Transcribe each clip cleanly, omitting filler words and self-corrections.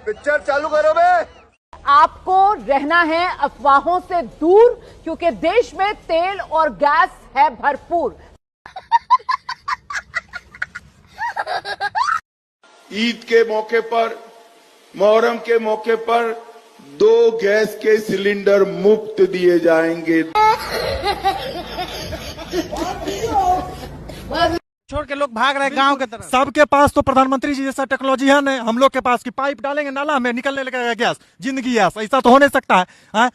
Picture चालू करो बे। आपको रहना है अफवाहों से दूर, क्योंकि देश में तेल और गैस है भरपूर। ईद के मौके पर, मुहर्रम के मौके पर 2 गैस के सिलेंडर मुफ्त दिए जाएंगे। छोड़ के लोग भाग रहे हैं गांव के तरफ। सबके पास तो प्रधानमंत्री जी जैसा टेक्नोलॉजी है नहीं। हम लोग के पास की पाइप डालेंगे नाला में, निकलने लगेगा गैस, जिंदगी गैस। ऐसा तो हो नहीं सकता है?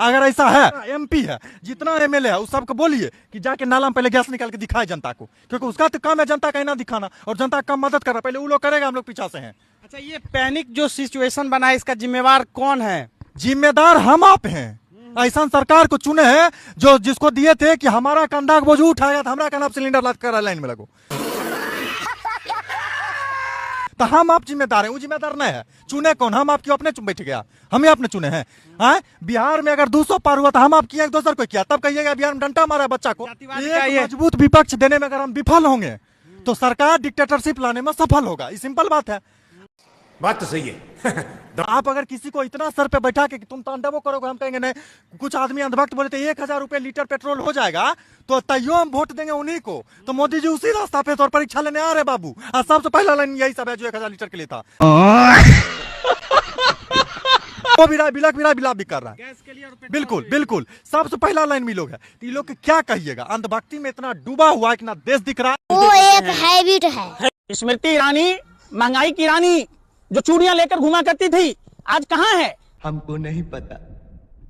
अगर ऐसा है, एमपी है, जितना एमएलए है, उस सबको बोलिए कि जाके नाला में पहले गैस निकाल के दिखाए जनता को, क्योंकि उसका तो काम है जनता का ना दिखाना, और जनता का मदद करना। पहले वो लोग करेगा, हम लोग पीछे से हैं। अच्छा, ये पैनिक जो सिचुएशन बना है, इसका जिम्मेवार कौन है? जिम्मेदार हम आप हैं। ऐसा सरकार को चुने हैं जो जिसको दिए थे कि हमारा कंधा का बोझ उठाएगा तो हमारा कहना सिलेंडर लाद कर लाइन में लगो। तो हम आप जिम्मेदार हैं, वो जिम्मेदार नहीं है। चुने कौन? हम आपके अपने बैठ गया, हम ही आपने चुने हैं। बिहार में अगर 200 पार हुआ तो हम आप किया, एक दूसर को किया, तब कहिएगा बिहार में डंडा मारा बच्चा को। एक मजबूत विपक्ष देने में अगर हम विफल होंगे तो सरकार डिक्टेटरशिप लाने में सफल होगा। ये सिंपल बात है। बात तो सही है। आप अगर किसी को इतना सर पे बैठा के कि तुम तांडवो करोगे, हम कहेंगे नहीं। कुछ आदमी अंधभक्त बोले थे 1000 रुपए लीटर पेट्रोल हो जाएगा तो तैयो हम वोट देंगे उन्हीं को। तो मोदी जी उसी रास्ता पे तौर परीक्षा लेने आ रहे बाबू। आज सबसे पहला लाइन यही सब है जो 1000 लीटर के लिए था। वो बिलाप भी कर रहा है। बिल्कुल बिल्कुल, सबसे पहला लाइन में लोग है। तो ये लोग क्या कहिएगा? अंधभक्ति में इतना डूबा हुआ है कि ना देश दिख रहा है। वो एक हैबिट है। स्मृति ईरानी, महंगाई की रानी, जो चूड़ियां लेकर घुमा करती थी, आज कहाँ है? हमको नहीं पता।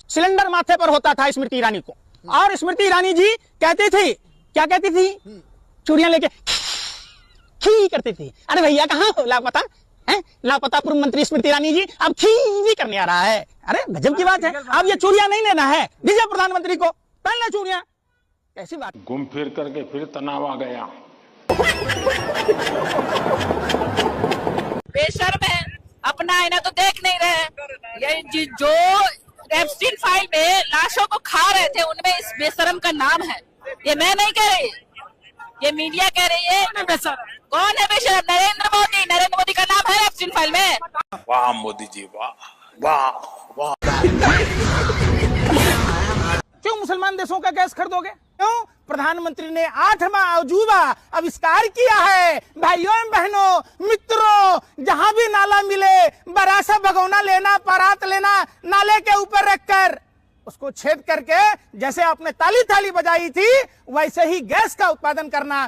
सिलेंडर माथे पर होता था स्मृति ईरानी को, और स्मृति ईरानी जी कहती थी, क्या कहती थी? चूड़ियां लेके खी करती थी। अरे भैया कहाँ हो? लापता है, लापता पूर्व मंत्री स्मृति ईरानी जी अब खी करने आ रहा है। अरे गजब की बात है। अब ये चूड़ियां नहीं लेना है, दीजिए प्रधानमंत्री को, पहनना चूड़ियां। कैसी बात? घूम फिर करके फिर तनाव आ गया। बेशर्म है, अपना आईना तो देख नहीं रहे। ये जो एप्स्टीन फाइल में लाशों को खा रहे थे, उनमें इस बेशर्म का नाम है। ये मैं नहीं कह रही, ये मीडिया कह रही है। कौन है बेशर्म? नरेंद्र मोदी। नरेंद्र मोदी का नाम है एप्स्टीन फाइल में। वाह मोदी जी, वाह वाह वाह। क्यों मुसलमान देशों का गैस खरीदोगे? क्यों? प्रधानमंत्री ने 8वां अजूबा आविष्कार किया है। भाइयों बहनों मित्रों, जहां भी नाला मिले, बड़ा सा भगोना लेना, परात लेना, नाले के ऊपर रखकर उसको छेद करके, जैसे आपने ताली ताली बजाई थी, वैसे ही गैस का उत्पादन करना।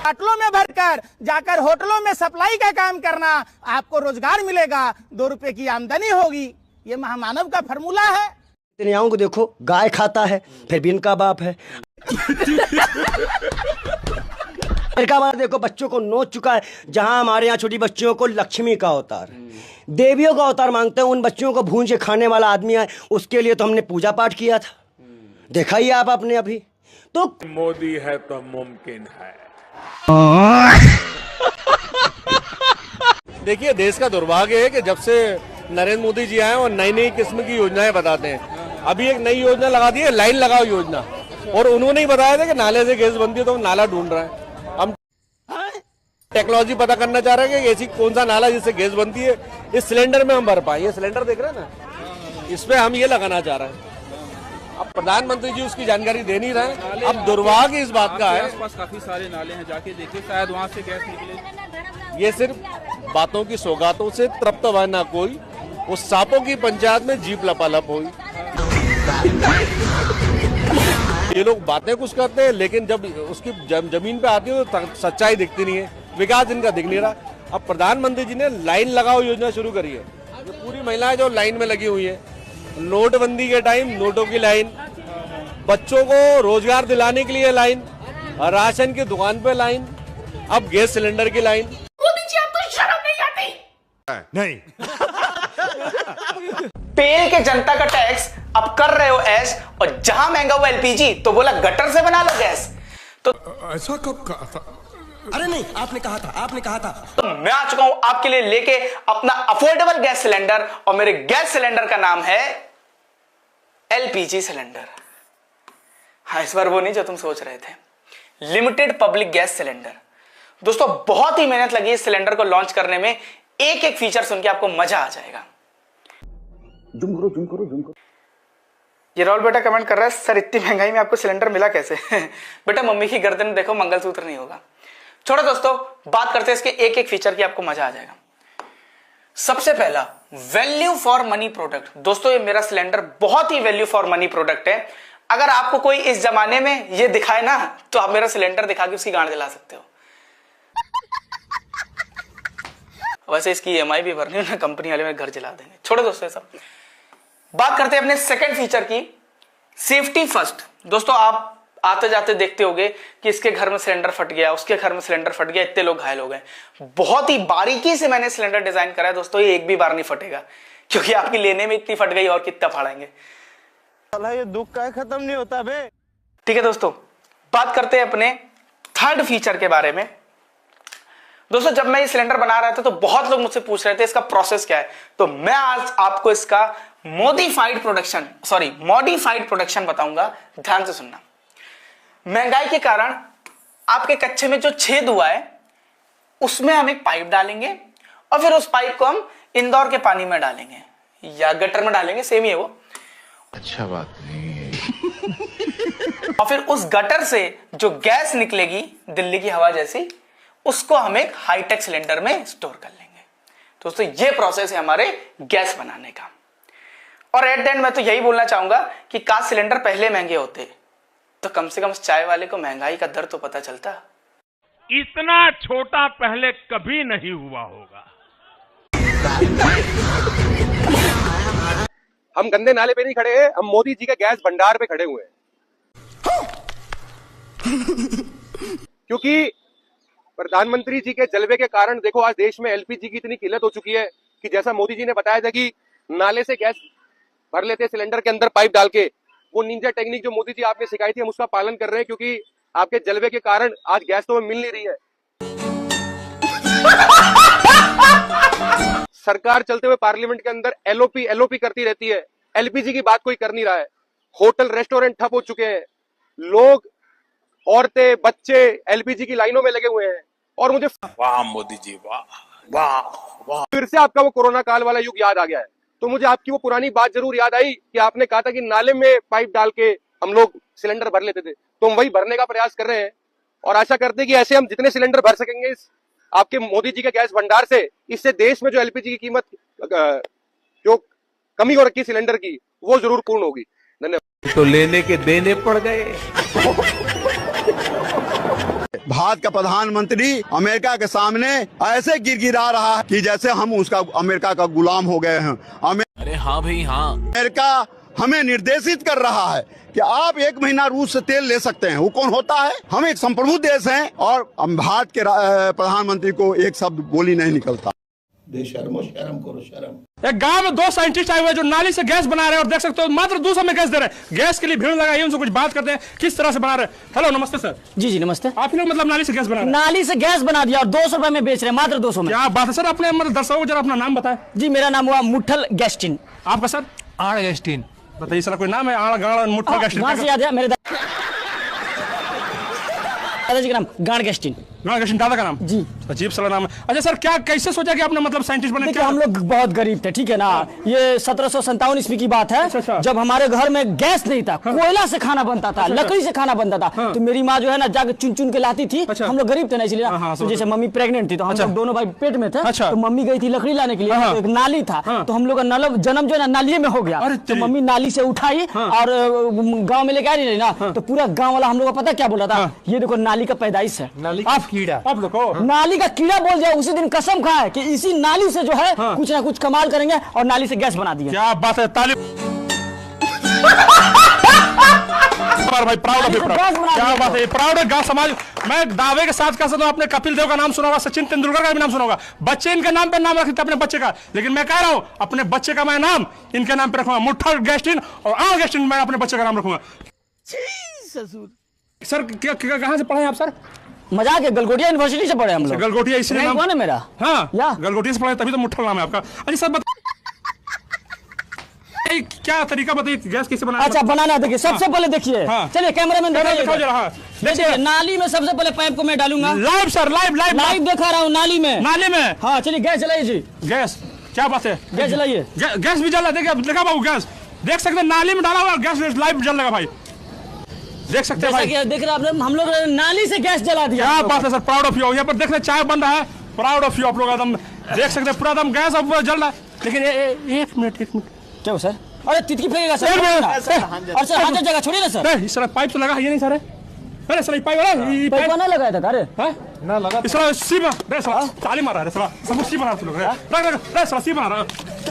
बाटलों में भरकर जाकर होटलों में सप्लाई का काम करना। आपको रोजगार मिलेगा, 2 रुपए की आमदनी होगी। ये महामानव का फॉर्मूला है। दुनियाओं को देखो, गाय खाता है फिर भी इनका बाप है। का बार देखो, बच्चों को नोच चुका है। जहां हमारे यहाँ छोटी बच्चियों को लक्ष्मी का अवतार, देवियों का अवतार मांगते हैं, उन बच्चियों को भून के खाने वाला आदमी है। उसके लिए तो हमने पूजा पाठ किया था, देखा ही आप आपने अभी तो। मोदी है तो मुमकिन है। देखिए, देश का दुर्भाग्य है कि जब से नरेंद्र मोदी जी आए और नई नई किस्म की योजनाएं बताते हैं। अभी एक नई योजना लगा दी है, लाइन लगाओ योजना, और उन्होंने ही बताया था कि नाले से गैस बनती है, तो नाला ढूंढ रहा है। हम टेक्नोलॉजी पता करना चाह रहे हैं कि ऐसी कौन सा नाला जिससे गैस बनती है, इस सिलेंडर में हम भर पाए। ये सिलेंडर देख रहे हैं ना, इस पे हम ये लगाना चाह रहे हैं। अब प्रधानमंत्री जी उसकी जानकारी दे नहीं रहे। अब दुर्भाग्य इस बात का है, आसपास काफी सारे नाले हैं, जाके देखिए, शायद वहाँ से गैस निकले। ये सिर्फ बातों की सौगातों से तृप्त हुआ ना कोई, वो सांपों की पंचायत में जीप लपालप हुई। ये लोग बातें कुछ करते हैं, लेकिन जब उसकी जमीन पे आती है तो सच्चाई दिखती नहीं है, विकास इनका दिख नहीं रहा। अब प्रधानमंत्री जी ने लाइन लगाओ योजना शुरू करी है। ये पूरी महिलाएं जो लाइन में लगी हुई है, नोटबंदी के टाइम नोटों की लाइन, बच्चों को रोजगार दिलाने के लिए लाइन, राशन की दुकान पे लाइन, अब गैस सिलेंडर की लाइन। मोदी जी, आपको शर्म नहीं आती? नहीं। तेल के जनता का टैक्स अब कर रहे हो ऐश, और जहां महंगा हुआ एलपीजी तो बोला गटर से बना लो गैस। तो ऐसा कब कहा था? अरे नहीं, आपने कहा था, आपने कहा था। तो मैं आ चुका हूं आपके लिए लेके अपना अफोर्डेबल गैस सिलेंडर, और मेरे गैस सिलेंडर का नाम है एलपीजी सिलेंडर। हाँ, इस बार वो नहीं जो तुम सोच रहे थे, लिमिटेड पब्लिक गैस सिलेंडर। दोस्तों बहुत ही मेहनत लगी इस सिलेंडर को लॉन्च करने में, एक एक फीचर सुन के आपको मजा आ जाएगा। जूम करो। ये राहुल बेटा कमेंट कर रहा है, सर इतनी महंगाई में आपको सिलेंडर मिला कैसे? बेटा मम्मी की गर्दन में देखो, मंगलसूत्र नहीं होगा। छोड़ो दोस्तों, बात करते हैं इसके एक एक फीचर की, आपको मजा आ जाएगा। सबसे पहला वैल्यू फॉर मनी प्रोडक्ट। दोस्तों ये मेरा सिलेंडर बहुत ही वैल्यू फॉर मनी प्रोडक्ट है। अगर आपको कोई इस जमाने में ये दिखाए ना, तो आप मेरा सिलेंडर दिखा के उसकी गांड दिला सकते हो। वैसे इसकी EMI भी भरनी है ना, कंपनी वाले में घर जला देंगे। छोड़ो दोस्तों ये सब, बात करते हैं अपने सेकंड फीचर की, सेफ्टी फर्स्ट। दोस्तों आप आते जाते देखते होंगे कि इसके घर में सिलेंडर फट गया, उसके घर में सिलेंडर फट गया, इतने लोग घायल हो गए। बहुत ही बारीकी से मैंने सिलेंडर डिजाइन करा है दोस्तों, ये एक भी बार नहीं फटेगा, क्योंकि आपकी लेने में इतनी फट गई और कितना फाड़ेंगे। ये दुख का खत्म नहीं होता बे। ठीक है दोस्तों, बात करते हैं अपने थर्ड फीचर के बारे में। दोस्तों जब मैं ये सिलेंडर बना रहा था तो बहुत लोग मुझसे पूछ रहे थे इसका प्रोसेस क्या है, तो मैं आज आपको इसका मॉडिफाइड प्रोडक्शन बताऊंगा। ध्यान से सुनना। महंगाई के कारण आपके कच्चे में जो छेद हुआ है उसमें हम एक पाइप डालेंगे और फिर उस पाइप को हम इंदौर के पानी में डालेंगे या गटर में डालेंगे, सेम ही है वो। अच्छा बात नहीं है। और फिर उस गटर से जो गैस निकलेगी दिल्ली की हवा जैसी, उसको हम एक हाईटेक सिलेंडर में स्टोर कर लेंगे। दोस्तों ये प्रोसेस है हमारे गैस बनाने का। और एट द एंड मैं तो यही बोलना चाहूंगा कि काश सिलेंडर पहले महंगे होते तो कम से कम चाय वाले को महंगाई का दर तो पता चलता। इतना छोटा पहले कभी नहीं हुआ होगा। हम गंदे नाले पे नहीं खड़े हैं, हम मोदी जी के गैस भंडार पे खड़े हुए हैं। क्योंकि प्रधानमंत्री जी के जलवे के कारण देखो आज देश में LPG की इतनी किल्लत हो चुकी है कि जैसा मोदी जी ने बताया था कि नाले से गैस भर लेते सिलेंडर के अंदर पाइप डाल के, वो निंजा टेक्निक जो मोदी जी आपने सिखाई थी हम उसका पालन कर रहे हैं, क्योंकि आपके जलवे के कारण आज गैस तो हमें मिल नहीं रही है। सरकार चलते हुए पार्लियामेंट के अंदर LOP करती रहती है, LPG की बात कोई कर नहीं रहा है। होटल रेस्टोरेंट ठप हो चुके हैं, लोग औरतें बच्चे LPG की लाइनों में लगे हुए हैं। और मुझे वाह मोदी जी, वाह वाह वाह, फिर से आपका वो कोरोना काल वाला युग याद आ गया है। तो मुझे आपकी वो पुरानी बात जरूर याद आई कि आपने कहा था कि नाले में पाइप डाल के हम लोग सिलेंडर भर लेते थे, तो हम वही भरने का प्रयास कर रहे हैं और आशा करते हैं कि ऐसे हम जितने सिलेंडर भर सकेंगे इस आपके मोदी जी के गैस भंडार से, इससे देश में जो LPG की कीमत जो कमी हो रखी सिलेंडर की वो जरूर पूर्ण होगी। धन्यवाद। तो लेने के देने पड़ गए। भारत का प्रधानमंत्री अमेरिका के सामने ऐसे गिड़गिड़ा रहा है कि जैसे हम उसका अमेरिका का गुलाम हो गए हैं। अरे हाँ भाई हाँ, अमेरिका हमें निर्देशित कर रहा है कि आप 1 महीना रूस से तेल ले सकते हैं। वो कौन होता है? हम एक संप्रभु देश हैं और भारत के प्रधानमंत्री को एक शब्द बोली नहीं निकलता। बेशर्मो, शर्म करो शर्म। एक गांव में 2 साइंटिस्ट आए हुए जो नाली से गैस बना रहे हैं और देख सकते हो मात्र 200 में गैस दे रहे हैं। गैस के लिए भीड़ लगाई, उनसे कुछ बात करते हैं किस तरह से बना रहे हैं। हेलो नमस्ते सर। जी नमस्ते। आप लोग मतलब नाली से गैस बना रहे हैं? नाली से गैस बना दिया और 200 रुपए में बेच रहे हैं, मात्र 200 में। क्या बात है सर। अपने मतलब दर्शकों को जरा अपना नाम बताएं। जी मेरा नाम हुआ मुठल गैस्टिन। आपका सर? आड़ गैस्टिन। बताइए सर, कोई नाम है? आड़ गाड़ मुठल गैस्टिन। कहां से याद है? मेरे दादाजी का नाम गाड़ गैस्टिन। गाड़ गैस्टिन दादा का नाम? जी। अजीब सा नाम है। अच्छा सर, क्या कैसे सोचा कि आपने मतलब साइंटिस्ट बने? देखिए हम लोग बहुत गरीब थे, ठीक है ना। ये 1757 ईस्वी की बात है। अच्छा। जब हमारे घर में गैस नहीं था, कोयला से खाना बनता था, लकड़ी से खाना बनता था। तो मेरी माँ जो है ना जाकर चुन चुन के लाती थी। हम लोग गरीब थे ना, इसलिए तो जैसे मम्मी प्रेग्नेंट थी तो हम लोग दोनों भाई पेट में थे। तो मम्मी गई थी लकड़ी लाने के लिए, तो एक नाली था, तो हम लोग का जन्म जो है ना नाली में हो गया। तो मम्मी नाली से उठाई और गाँव में लेके आ रही ना, तो पूरा गाँव वाला हम लोग का पता क्या बोला था, ये देखो नाली का पैदाइश है। आप कीड़ा, आप लोग नाली का कीड़ा बोल जाए, उसी दिन कसम खाए कि इसी नाली से जो है कुछ ना कुछ कमाल करेंगे और नाली से गैस बना दिए। क्या बात है, ताली भाई, प्राउड ऑफ यू। क्या बात है, प्राउड है गांव समाज। मैं दावे के साथ कह सकता हूं, आपने कपिल देव का नाम सुना होगा, सचिन तेंदुलकर का भी नाम सुना होगा। बच्चे इनके नाम पे नाम रखते अपने बच्चे का, लेकिन मैं कह रहा हूं अपने बच्चे का मैं नाम इनके नाम पे रखूंगा। मुठल गैस्टिन और आड़ गैस्टिन मैं अपने बच्चे का नाम रखूंगा। सर कहां से पढ़े आप सर? मजाक है, गलगोटिया यूनिवर्सिटी से पढ़े हम लोग। गलगोटिया इसलिए नाम है मेरा? हाँ, गलगोटिया से पढ़े तभी तो मुठल नाम है आपका। अच्छा सर क्या तरीका बताइए गैस कैसे बनाना? अच्छा बनाना देखिए, सबसे पहले देखिए, चलिए कैमरामैन दिखाओ जरा। हाँ देखिए, नाली में सबसे पहले पाइप को मैं डालूंगा। लाइव सर, लाइव दिखा रहा हूँ नाली में। हाँ चलिए गैस जलाइए जी। गैस क्या बात है, गैस जलाइए। गैस भी जल रहा है, देखा बाबू गैस देख सकते हैं, नाली में डाला हुआ गैस लाइव जल रहा भाई, देख सकते हैं भाई। देख रहे हैं हम लोग नाली से गैस जला दिया। क्या बात है सर, प्राउड ऑफ यू। यहाँ पर देख रहे चाय बन रहा है, प्राउड ऑफ यू आप लोग, एकदम देख सकते हैं पूरा एकदम गैस अब जल रहा है। लेकिन एक मिनट क्या सर? अरे तितकी फेंकेगा सर। और सर हाथ जगह छोड़िए ना सर। इस तरह पाइप तो लगा है नहीं सर? अरे सर पाइप वाला ना लगाया था। अरे ना लगा इस तरह सी बना सर, ताली मार रहा है सर, सब सी बना रहे लोग, सर सी बना रहा।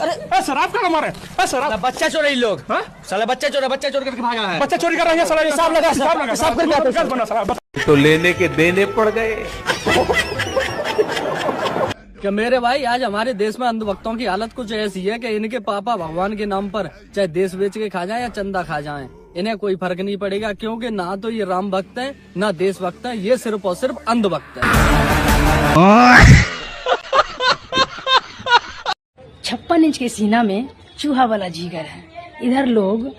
अरे सर आप क्या मारे सर? बच्चा चोर रही लोग। साला बच्चा चोर करके भागा है। बच्चा चोरी कर रहा है सर, हिसाब लगा तो लेने के देने पड़ गए। क्या मेरे भाई, आज हमारे देश में अंधभक्तों की हालत कुछ ऐसी है कि इनके पापा भगवान के नाम पर चाहे देश बेच के खा जाए या चंदा खा जाएं, इन्हें कोई फर्क नहीं पड़ेगा, क्योंकि ना तो ये राम भक्त है ना देश भक्त है, ये सिर्फ और सिर्फ अंधभक्त है। 56 इंच के सीना में चूहा वाला जिगर है। इधर लोग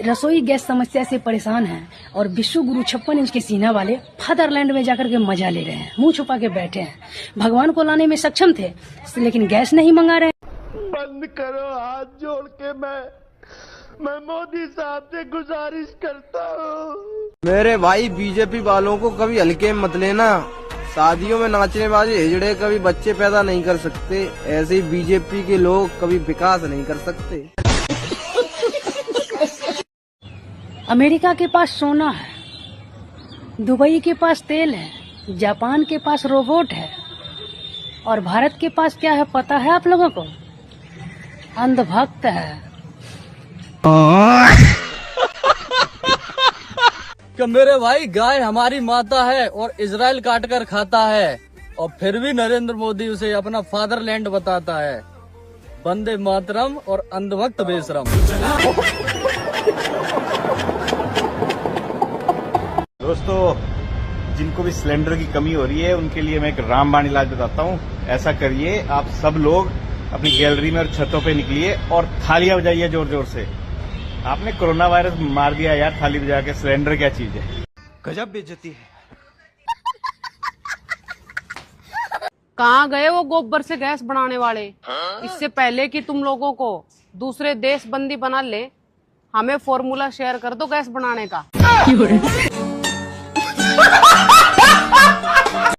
रसोई गैस समस्या से परेशान हैं और विश्व गुरु 56 इंच के सीना वाले फादरलैंड में जाकर के मजा ले रहे हैं, मुंह छुपा के बैठे हैं। भगवान को लाने में सक्षम थे लेकिन गैस नहीं मंगा रहे। बंद करो, हाथ जोड़ के मैं मोदी साहब से गुजारिश करता हूँ। मेरे भाई बीजेपी वालों को कभी हल्के मत लेना। शादियों में नाचने वाले हिजड़े कभी बच्चे पैदा नहीं कर सकते, ऐसे ही बीजेपी के लोग कभी विकास नहीं कर सकते। अमेरिका के पास सोना है, दुबई के पास तेल है, जापान के पास रोबोट है, और भारत के पास क्या है पता है आप लोगों को? अंधभक्त है। क्या मेरे भाई, गाय हमारी माता है और इजराइल काट कर खाता है, और फिर भी नरेंद्र मोदी उसे अपना फादरलैंड बताता है। वंदे मातरम और अंधभक्त बेशरम। दोस्तों, जिनको भी सिलेंडर की कमी हो रही है उनके लिए मैं एक रामबाण इलाज बताता हूँ। ऐसा करिए, आप सब लोग अपनी गैलरी में और छतों पे निकलिए और थालियां बजाइए जोर जोर से। आपने कोरोना वायरस मार दिया यार, थाली बजा के। सिलेंडर क्या चीज है, गजब बेइज्जती है। कहाँ गए वो गोबर से गैस बनाने वाले? इससे पहले कि तुम लोगों को दूसरे देश बंदी बना ले, हमें फॉर्मूला शेयर कर दो गैस बनाने का।